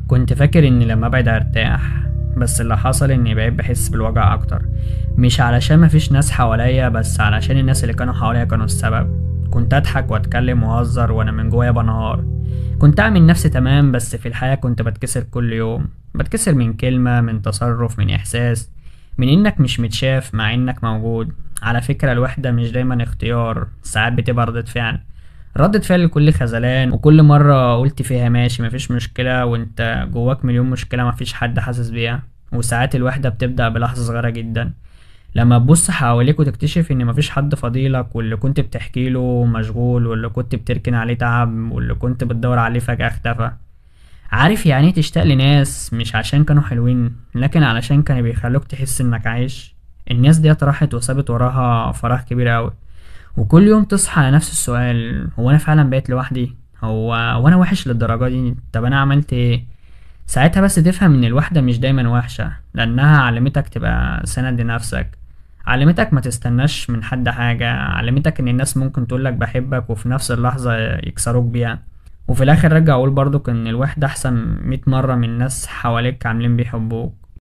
كنت فاكر اني لما ابعد ارتاح، بس اللي حصل اني بقيت بحس بالوجع اكتر. مش علشان مفيش ناس حواليا، بس علشان الناس اللي كانوا حواليا كانوا السبب. كنت اضحك واتكلم واهزر وانا من جوايا بنهار. كنت اعمل نفسي تمام، بس في الحياة كنت بتكسر كل يوم. بتكسر من كلمة، من تصرف، من احساس، من انك مش متشاف مع انك موجود. على فكرة الوحدة مش دايما اختيار، ساعات بتبقى ردة فعل. ردة فعل لكل خذلان، وكل مرة قلت فيها ماشي مفيش مشكلة وانت جواك مليون مشكلة مفيش حد حاسس بيها. وساعات الوحدة بتبدأ بلحظة صغيرة جدا، لما تبص حواليك وتكتشف ان مفيش حد فضيلك، واللي كنت بتحكي له مشغول، واللي كنت بتركن عليه تعب، واللي كنت بتدور عليه فجأة اختفى. عارف يعني ايه تشتاق لناس مش عشان كانوا حلوين، لكن علشان كانوا بيخلوك تحس انك عايش؟ الناس ديت راحت وسابت وراها فراغ كبير اوي. وكل يوم تصحى على نفس السؤال: هو انا فعلا بقيت لوحدي؟ وانا وحش للدرجة دي؟ طب انا عملت ايه؟ ساعتها بس تفهم ان الوحدة مش دايما وحشة، لانها علمتك تبقى سند لنفسك. علمتك ما تستناش من حد حاجة، علمتك ان الناس ممكن تقولك بحبك وفي نفس اللحظة يكسروك بيها. وفي الاخر رجع اقول برضك ان الوحدة احسن 100 مرة من ناس حواليك عاملين بيحبوك.